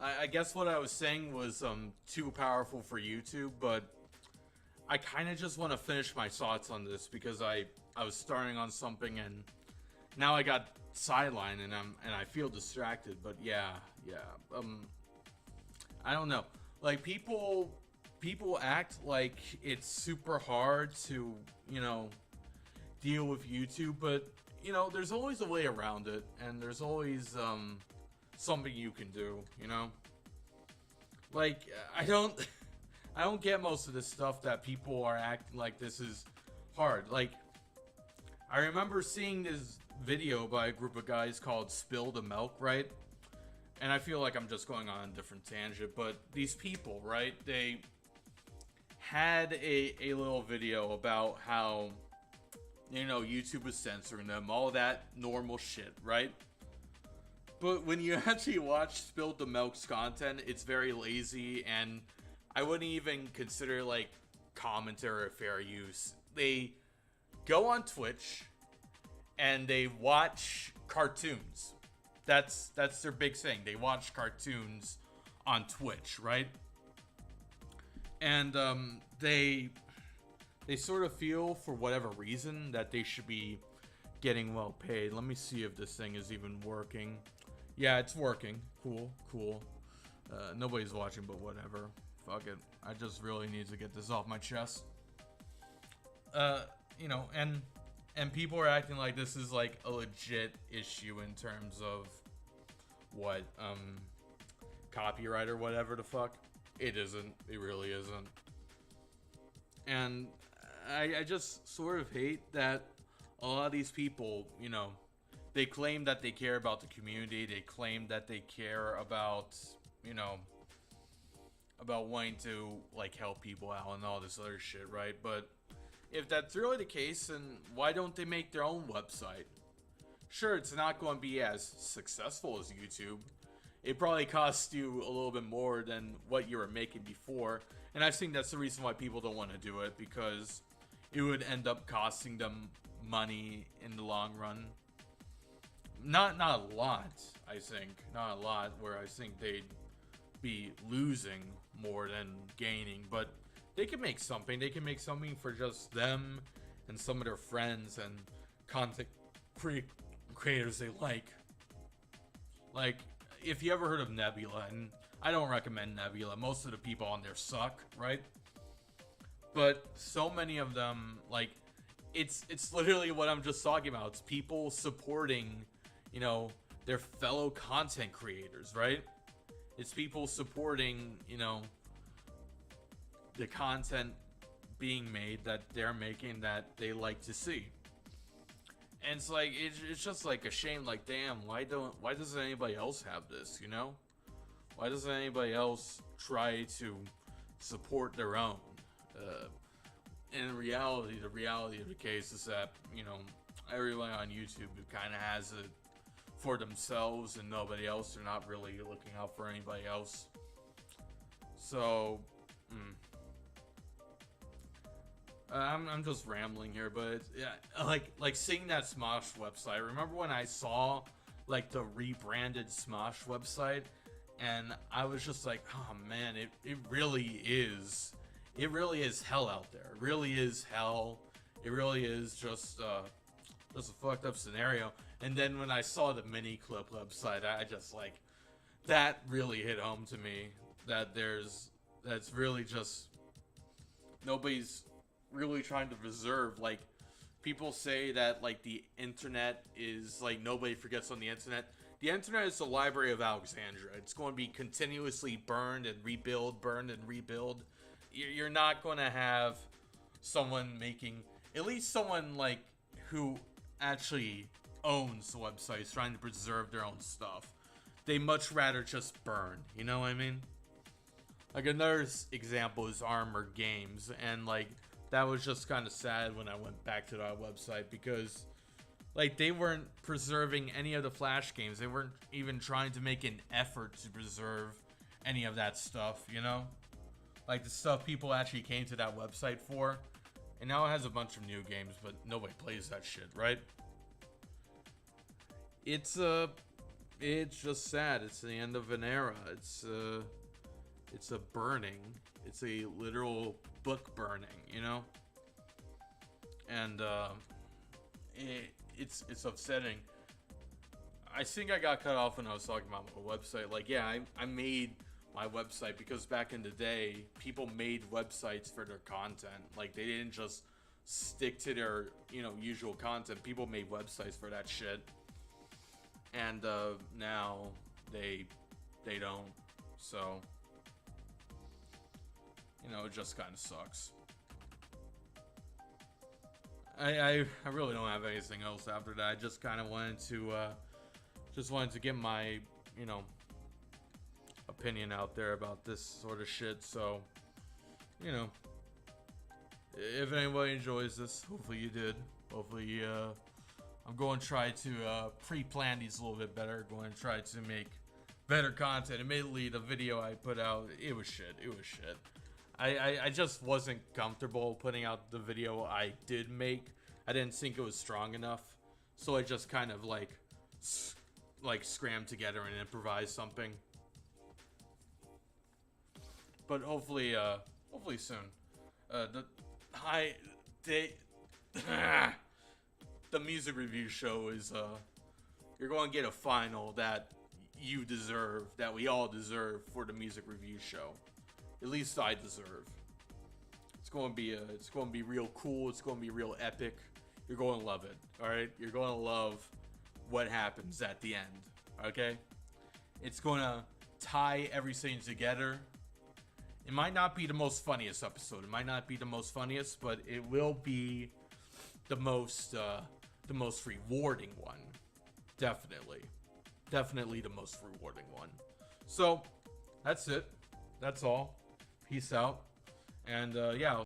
I guess what I was saying was too powerful for YouTube, but I kind of just want to finish my thoughts on this because I was starting on something and now I got sidelined and I feel distracted. But yeah. I don't know. Like people act like it's super hard to deal with YouTube, but there's always a way around it, and there's always something you can do. Like I don't I don't get most of this stuff that people are acting like this is hard. Like I remember seeing this video by a group of guys called Spill the Milk, right? And I feel like I'm just going on a different tangent, but these people, right? They had a little video about how YouTube was censoring them, all that normal shit, right? But when you actually watch Spilled the Milk's content, it's very lazy, and I wouldn't even consider like commentary or fair use. They go on Twitch and they watch cartoons. That's their big thing. They watch cartoons on Twitch, right? And they sort of feel for whatever reason that they should be getting well paid. Let me see if this thing is even working. Yeah, it's working. Cool. Nobody's watching, but whatever. Fuck it. I just really need to get this off my chest. And people are acting like this is like a legit issue in terms of what copyright or whatever the fuck. It isn't. It really isn't. And I just sort of hate that a lot of these people, they claim that they care about the community. They claim that they care about, about wanting to like help people out and all this other shit, right? But if that's really the case, then why don't they make their own website? Sure, it's not going to be as successful as YouTube. It probably costs you a little bit more than what you were making before. And I think that's the reason why people don't want to do it, because it would end up costing them money in the long run. Not a lot, I think. Not a lot, where I think they'd be losing more than gaining. But they can make something. They can make something for just them and some of their friends and content creators they like. Like, if you ever heard of Nebula, and I don't recommend Nebula, most of the people on there suck, right? But so many of them, like, it's literally what I'm just talking about. It's people supporting, their fellow content creators, right? It's people supporting, the content being made that they're making that they like to see. And it's like it's just like a shame. Like, damn, why doesn't anybody else have this? Why doesn't anybody else try to support their own? In reality, the reality of the case is that everyone on YouTube kind of has it for themselves and nobody else. They're not really looking out for anybody else. So, I'm just rambling here, but yeah, like seeing that Smosh website. Remember when I saw like the rebranded Smosh website, and I was just like, oh man, it really is hell out there. It really is hell. It really is just a fucked up scenario. And then when I saw the mini clip website, I just like, that really hit home to me. That's really just nobody's really trying to preserve. Like, people say that like the internet is like, nobody forgets on the internet. The internet is the Library of Alexandria. It's going to be continuously burned and rebuild. You're not going to have someone making, at least someone like who actually owns websites, trying to preserve their own stuff. They much rather just burn. You know what I mean? Like, another example is Armor Games, and like, that was just kind of sad when I went back to that website, because like, they weren't preserving any of the Flash games. They weren't even trying to make an effort to preserve any of that stuff, like the stuff people actually came to that website for. And now it has a bunch of new games, but nobody plays that shit, right? It's it's just sad. It's the end of an era. It's a burning. It's a literal book burning, you know? And it's upsetting. I think I got cut off when I was talking about my website. Like, yeah, I made my website because back in the day, people made websites for their content. Like, they didn't just stick to their, usual content. People made websites for that shit. And now they don't. So, it just kind of sucks. I really don't have anything else after that. I just kind of wanted to get my, opinion out there about this sort of shit. So, if anybody enjoys this, hopefully you did. Hopefully, I'm going to try to pre-plan these a little bit better. Going to try to make better content. Admittedly, the video I put out, it was shit. I just wasn't comfortable putting out the video I did make. I didn't think it was strong enough. So I just kind of like scrammed together and improvised something. But hopefully soon. The music review show is you're going to get a final that you deserve, that we all deserve for the music review show. At least I deserve. It's going to be real cool. It's going to be real epic. You're going to love it. All right? You're going to love what happens at the end. Okay? It's going to tie everything together. It might not be the most funniest episode. It might not be the most funniest, but it will be the most rewarding one. Definitely the most rewarding one. So that's it. That's all. Peace out. And yeah.